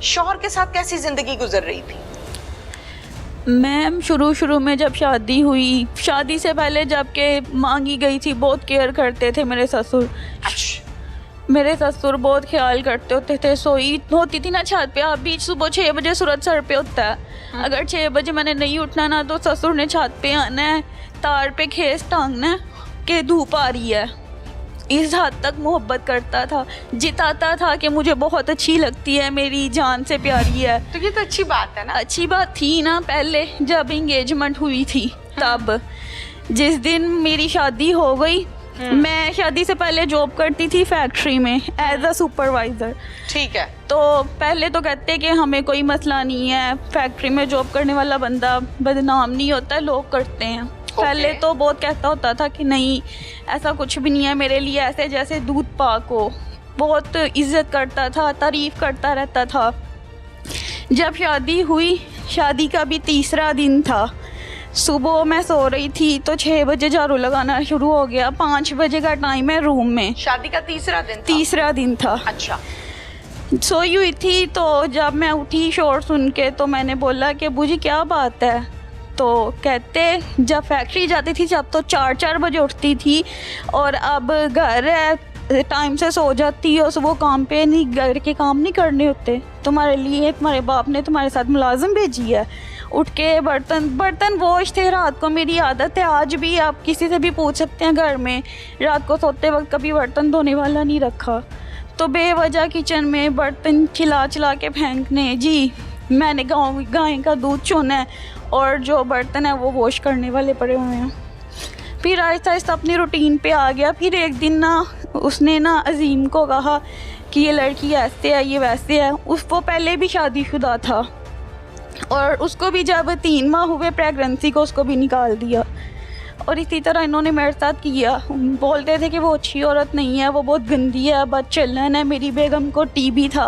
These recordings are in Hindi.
शौहर के साथ कैसी जिंदगी गुजर रही थी? मैम शुरू में जब शादी हुई, शादी से पहले जबकि मांगी गई थी, बहुत केयर करते थे मेरे ससुर। अच्छा। मेरे ससुर बहुत ख्याल करते होते थे। सोई होती थी ना छत पे, आप भी सुबह 6 बजे सूरज सर पे होता है। अगर 6 बजे मैंने नहीं उठना ना, तो ससुर ने छत पे आना है, तार पे खेस टांगना है कि धूप आ रही है। इस हद तक मोहब्बत करता था, जिताता था कि मुझे बहुत अच्छी लगती है, मेरी जान से प्यारी है। तो ये तो अच्छी बात है ना। अच्छी बात थी ना पहले जब एंगेजमेंट हुई थी तब। जिस दिन मेरी शादी हो गई, मैं शादी से पहले जॉब करती थी फैक्ट्री में एज अ सुपरवाइज़र। ठीक है। तो पहले तो कहते कि हमें कोई मसला नहीं है, फैक्ट्री में जॉब करने वाला बंदा बदनाम नहीं होता, लोग करते हैं। पहले तो बहुत कहता होता था कि नहीं ऐसा कुछ भी नहीं है, मेरे लिए ऐसे जैसे दूध पाक हो। बहुत इज्जत करता था, तारीफ़ करता रहता था। जब शादी हुई, शादी का भी तीसरा दिन था, सुबह मैं सो रही थी तो 6 बजे झाड़ू लगाना शुरू हो गया। 5 बजे का टाइम है रूम में। शादी का तीसरा दिन था? तीसरा दिन था। अच्छा। सोई हुई थी तो जब मैं उठी शोर सुन के, तो मैंने बोला कि बूजी क्या बात है? तो कहते जब फैक्ट्री जाती थी जब तो 4-4 बजे उठती थी, और अब घर है टाइम से सो जाती हो, सुबह काम पे नहीं, घर के काम नहीं करने होते। तुम्हारे लिए तुम्हारे बाप ने तुम्हारे साथ मुलाजिम भेजी है। उठ के बर्तन वॉश थे। रात को मेरी आदत है, आज भी आप किसी से भी पूछ सकते हैं, घर में रात को सोते वक्त कभी बर्तन धोने वाला नहीं रखा। तो बेवजह किचन में बर्तन चिल्ला के फेंकने। जी मैंने गाय का दूध चोना है और जो बर्तन है वो वॉश करने वाले पड़े हुए हैं। फिर आहिस्ता आहिस्ता अपनी रूटीन पे आ गया। फिर एक दिन ना उसने ना अजीम को कहा कि ये लड़की ऐसे है, ये वैसे है। उसको पहले भी शादीशुदा था और उसको भी जब 3 माह हुए प्रेगनेंसी को, उसको भी निकाल दिया। और इसी तरह इन्होंने मेरे साथ किया। बोलते थे कि वो अच्छी औरत नहीं है, वो बहुत गंदी है, बदचलन है। मेरी बेगम को टीबी था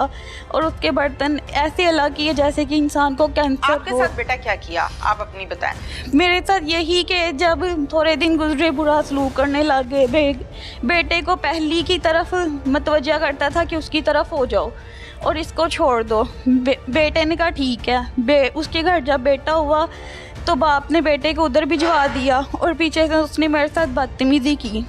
और उसके बर्तन ऐसे अलग किए जैसे कि इंसान को कैंसर हो। आपके साथ बेटा क्या किया, आप अपनी बताएं। मेरे साथ यही कि जब थोड़े दिन गुजरे बुरा सलूक करने लग गए। बेटे को पहली की तरफ मतवज्जा करता था कि उसकी तरफ हो जाओ और इसको छोड़ दो। बेटे ने कहा ठीक है। उसके घर जब बेटा हुआ तो बाप ने बेटे को उधर भिजवा दिया और पीछे से उसने मेरे साथ बदतमीजी की।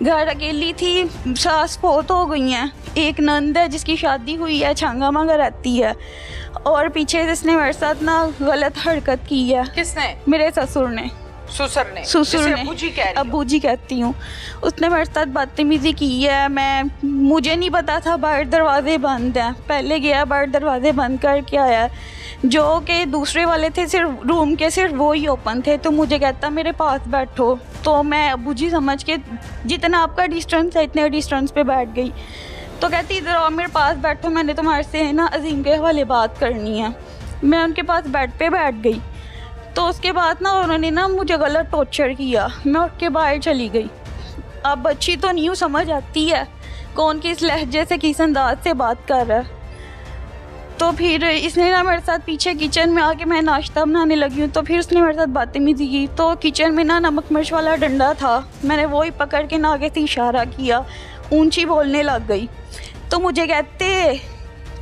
घर अकेली थी, सास फोत हो गई हैं, एक नंद है जिसकी शादी हुई है, छांगा मांगा रहती है, और पीछे से इसने मेरे साथ ना गलत हरकत की है। किसने? मेरे ससुर ने। ससुर ने? अब्बू जी कहती हूँ। उसने मेरे साथ बदतमीजी की है। मुझे नहीं पता था बाहर दरवाजे बंद हैं। पहले गया बाहर दरवाजे बंद करके आया, जो कि दूसरे वाले थे सिर्फ रूम के, सिर्फ वो ही ओपन थे। तो मुझे कहता मेरे पास बैठो। तो मैं अब्बू जी समझ के जितना आपका डिस्टेंस है इतने डिस्टेंस पे बैठ गई। तो कहती इधर आओ मेरे पास बैठो, मैंने तुम्हारे से ना अजीम के हवाले बात करनी है। मैं उनके पास बेड पे बैठ गई। तो उसके बाद ना उन्होंने ना मुझे गलत टॉर्चर किया। मैं उठ के बाहर चली गई। अब बच्ची तो न्यू समझ आती है कौन किस लहजे से किस अंदाज से बात कर रहा है। तो फिर इसने ना मेरे साथ पीछे किचन में आके, मैं नाश्ता बनाने लगी हूँ, तो फिर उसने मेरे साथ बदतमीजी की। तो किचन में ना नमक मिर्च वाला डंडा था, मैंने वो ही पकड़ के ना आगे से इशारा किया, ऊंची बोलने लग गई। तो मुझे कहते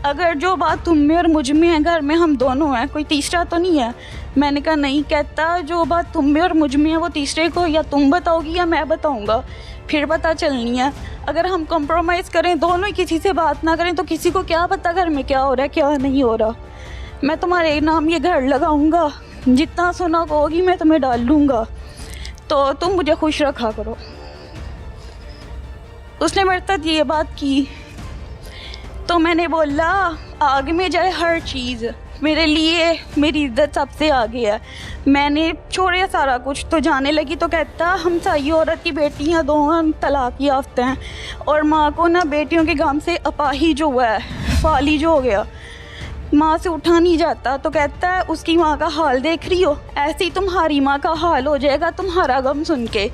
अगर जो बात तुम में और मुझ में है, घर में हम दोनों हैं, कोई तीसरा तो नहीं है। मैंने कहा नहीं। कहता जो बात तुम में और मुझ में है वो तीसरे को या तुम बताओगी या मैं बताऊंगा, फिर पता चलनी है। अगर हम कॉम्प्रोमाइज़ करें, दोनों ही किसी से बात ना करें, तो किसी को क्या पता घर में क्या हो रहा है क्या नहीं हो रहा। मैं तुम्हारे नाम ये घर लगाऊंगा, जितना सोना कहोगी मैं तुम्हें डाल लूँगा, तो तुम मुझे खुश रखा करो। उसने मेरे साथ ये बात की। तो मैंने बोला आगे में जाए हर चीज़, मेरे लिए मेरी इज्जत सबसे आगे है। मैंने छोड़े सारा कुछ तो जाने लगी। तो कहता हम सही औरत की बेटियां दो तलाक याफ्ता हैं, और माँ को ना बेटियों के गम से अपाहिज जो हुआ है, फालिज हो गया, माँ से उठा नहीं जाता। तो कहता है उसकी माँ का हाल देख रही हो, ऐसे ही तुम्हारी माँ का हाल हो जाएगा तुम्हारा गम सुन के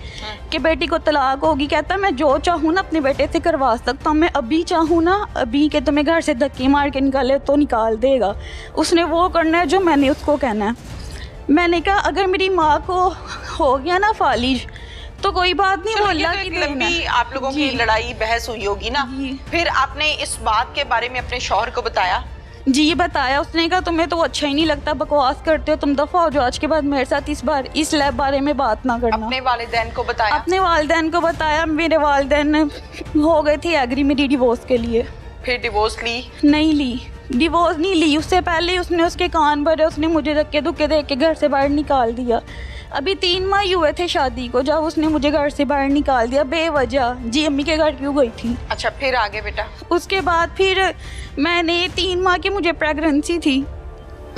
कि बेटी को तलाक होगी। कहता है मैं जो चाहूँ ना अपने बेटे से करवा सकता हूँ, मैं अभी चाहूँ ना अभी के तुम्हें घर से धक्के मार के निकाले तो निकाल देगा। उसने वो करना है जो मैंने उसको कहना है। मैंने कहा अगर मेरी माँ को हो गया ना फालिज तो कोई बात नहीं। बोला कि लंबी आप लोगों की लड़ाई बहस हुई होगी ना, फिर आपने इस बात के बारे में अपने शौहर को बताया? जी बताया। उसने कहा तुम्हें तो अच्छा ही नहीं लगता, बकवास करते हो, तुम दफ़ा हो जाओ, आज के बाद मेरे साथ इस लैब बारे में बात ना करना। अपने वालिदैन को बताया? अपने वालिदैन को बताया। मेरे वालिदैन हो गए थे एग्री मेरी डिवोर्स के लिए। फिर डिवोर्स ली? नहीं ली, डिवोर्स नहीं ली। उससे पहले उसने उसके कान भरे, उसने मुझे धक्के धुक्के दे के घर से बाहर निकाल दिया। अभी 3 माह ही हुए थे शादी को जब उसने मुझे घर से बाहर निकाल दिया बेवजह। जी अम्मी के घर क्यों गई थी? अच्छा, फिर आगे बेटा? उसके बाद फिर मैंने 3 माह की मुझे प्रेगनेंसी थी,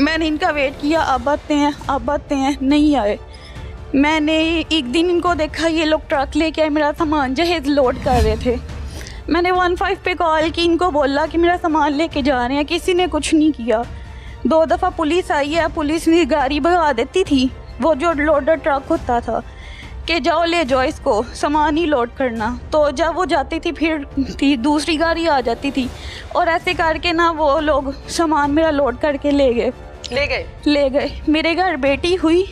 मैंने इनका वेट किया, अब आते हैं अब आते हैं, नहीं आए। मैंने एक दिन इनको देखा, ये लोग ट्रक लेके आए, मेरा सामान जहेज लोड कर रहे थे। मैंने 15 पे कॉल की, इनको बोला कि मेरा सामान लेके जा रहे हैं, किसी ने कुछ नहीं किया। 2 दफ़ा पुलिस आई है, पुलिस ने गाड़ी भगा देती थी, वो जो लोडर ट्रक होता था कि जाओ ले जाओ इसको, सामान ही लोड करना। तो जब वो जाती थी फिर दूसरी गाड़ी आ जाती थी और ऐसे करके ना वो लोग सामान मेरा लोड करके ले गए। मेरे घर बेटी हुई,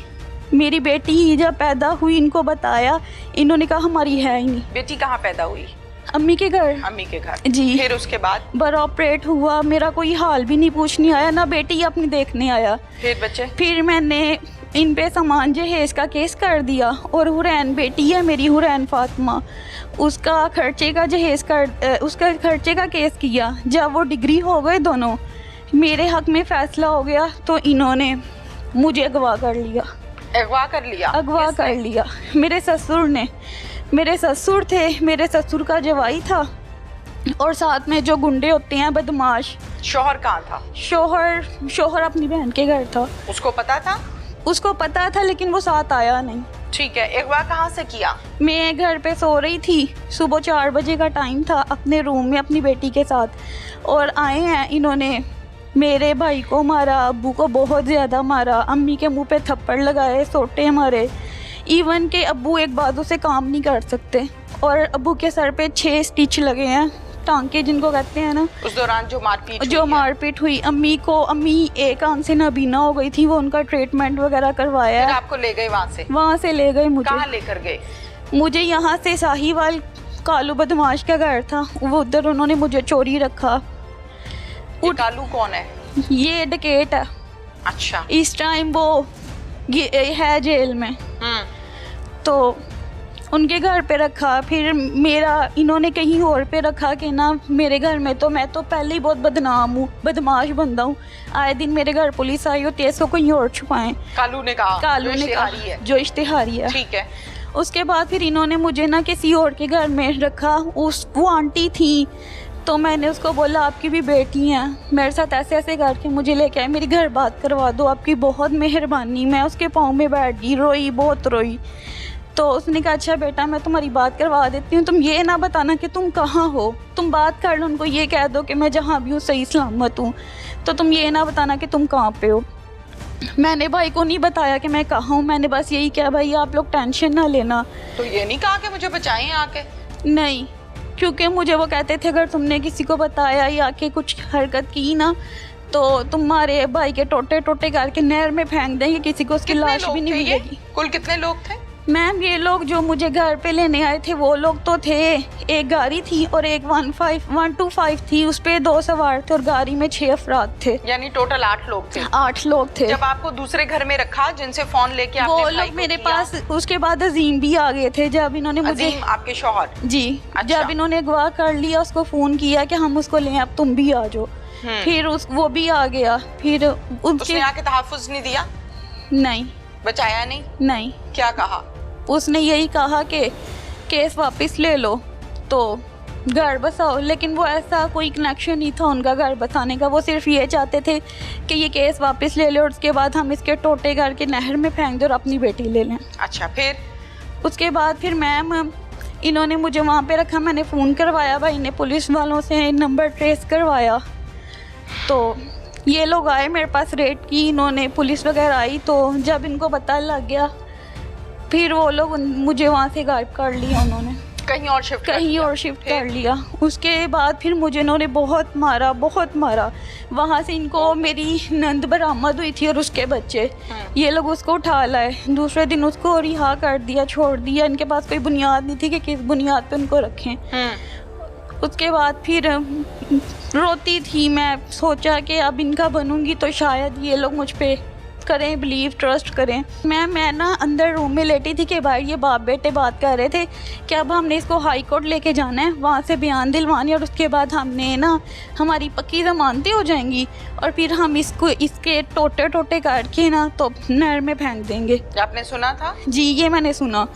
मेरी बेटी जब पैदा हुई इनको बताया, इन्होंने कहा हमारी है ही नहीं। बेटी कहाँ पैदा हुई? अम्मी के घर। अम्मी के घर? जी। फिर उसके बाद? बड़ा ऑपरेट हुआ, मेरा कोई हाल भी नहीं पूछने आया, ना बेटी अपनी देखने आया। फिर बच्चे? फिर मैंने इन पे सामान जहेज का केस कर दिया और हुरैन बेटी है मेरी, हुरैन फातिमा, उसका खर्चे का केस किया। जब वो डिग्री हो गए दोनों, मेरे हक में फ़ैसला हो गया तो इन्होंने मुझे अगवा कर लिया। अगवा कर लिया मेरे ससुर ने। मेरे ससुर थे, मेरे ससुर का जवाई था और साथ में जो गुंडे होते हैं बदमाश। शोहर कहाँ था? शोहर अपनी बहन के घर था। उसको पता था? उसको पता था लेकिन वो साथ आया नहीं। ठीक है, अगवा कहाँ से किया? मैं घर पे सो रही थी, सुबह 4 बजे का टाइम था, अपने रूम में अपनी बेटी के साथ, और आए हैं इन्होंने मेरे भाई को मारा, अब्बू को बहुत ज़्यादा मारा, अम्मी के मुंह पे थप्पड़ लगाए, सोटे मारे। इवन के अब्बू एक बाजू से काम नहीं कर सकते और अब्बू के सर पे 6 स्टिच लगे हैं, टांके जिनको कहते हैं ना। उस दौरान जो मारपीट हुई अम्मी एक आंख से नाबीना हो गई थी, वो उनका ट्रीटमेंट वगैरह करवाया। फिर आपको ले गए वहाँ से ले गए मुझे। कहाँ लेकर गए? मुझे यहाँ से साहिवाल कालू बदमाश का घर था, वो उधर उन्होंने मुझे चोरी रखा। कालू कौन है? ये डकैत है। अच्छा। इस टाइम वो है जेल में। तो उनके घर पे रखा, फिर मेरा इन्होंने कहीं और पे रखा कि ना मेरे घर में तो मैं तो पहले ही बहुत बदनाम हूँ, बदमाश बंदा हूँ, आए दिन मेरे घर पुलिस आई होती है, इसको कहीं और छुपाएं। कालू ने कहा जो इश्तिहारी है। ठीक है। उसके बाद फिर इन्होंने मुझे ना किसी और के घर में रखा। वो आंटी थी तो मैंने उसको बोला आपकी भी बेटी हैं, मेरे साथ ऐसे ऐसे करके मुझे लेके आए, मेरी घर बात करवा दो, आपकी बहुत मेहरबानी। मैं उसके पाँव में बैठ गई, रोई, बहुत रोई। तो उसने कहा अच्छा बेटा मैं तुम्हारी बात करवा देती हूँ, तुम ये ना बताना कि तुम कहाँ हो, तुम बात कर लो, उनको ये कह दो कि मैं जहाँ भी हूँ सही सलामत हूँ, तो तुम ये ना बताना कि तुम कहाँ पे हो। मैंने भाई को नहीं बताया कि मैं कहाँ हूँ, मैंने बस यही कहा भाई आप लोग टेंशन ना लेना। तो ये नहीं कहा कि मुझे बचाएं आके? नहीं, क्योंकि मुझे वो कहते थे अगर तुमने किसी को बताया या के कुछ हरकत की ना तो तुम्हारे भाई के टोटे टोटे करके नहर में फेंक देंगे, किसी को उसकी लाश भी नहीं मिलेगी। कुल कितने लोग थे? मैम ये लोग जो मुझे घर पे लेने आए थे वो लोग तो थे, एक गाड़ी थी और एक 125 थी, उस पे 2 सवार थे और गाड़ी में 6 अफराद थे, यानी टोटल 8 लोग थे। 8 लोग थे। जब आपको दूसरे घर में रखा जिनसे फोन लेके आपने वो लोग मेरे पास, उसके बाद अजीम भी आ गए थे। जब इन्होंने मुझे, आपके शौहर? जी। जब इन्होंने अगवा कर लिया उसको फोन किया कि हम उसको लें, अब तुम भी आ जाओ, फिर वो भी आ गया। फिर उसने आके तहफ़्फ़ुज़ नहीं दिया? नहीं। बचाया नहीं? क्या कहा? उसने यही कहा कि केस वापस ले लो तो घर बसाओ, लेकिन वो ऐसा कोई कनेक्शन नहीं था उनका घर बसाने का, वो सिर्फ ये चाहते थे कि ये केस वापस ले लो और उसके बाद हम इसके टोटे करके नहर में फेंक दें और अपनी बेटी ले लें। अच्छा, फिर? उसके बाद फिर मैम इन्होंने मुझे वहाँ पे रखा, मैंने फ़ोन करवाया, भाई ने पुलिस वालों से नंबर ट्रेस करवाया, तो ये लोग आए मेरे पास, रेड की इन्होंने, पुलिस वगैरह आई, तो जब इनको पता लग गया फिर वो लोग मुझे वहाँ से गायब कर लिया, उन्होंने कहीं और शिफ्ट कर लिया। उसके बाद फिर मुझे इन्होंने बहुत मारा। वहाँ से इनको मेरी नंद बरामद हुई थी और उसके बच्चे, ये लोग उसको उठा लाए, दूसरे दिन उसको रिहा कर दिया, छोड़ दिया। इनके पास कोई बुनियाद नहीं थी कि किस बुनियाद पे उनको रखें। उसके बाद फिर रोती थी। मैं सोचा कि अब इनका बनूंगी तो शायद ये लोग मुझ पे करें बिलीव, ट्रस्ट करें। मैं ना अंदर रूम में लेटी थी कि भाई ये बाप बेटे बात कर रहे थे कि अब हमने इसको हाई कोर्ट लेके जाना है, वहाँ से बयान दिलवानी, और उसके बाद हमने ना हमारी पक्की ज़मानतें हो जाएंगी और फिर हम इसको इसके टोटे टोटे काट के ना तो नहर में फेंक देंगे। आपने सुना था? जी, ये मैंने सुना।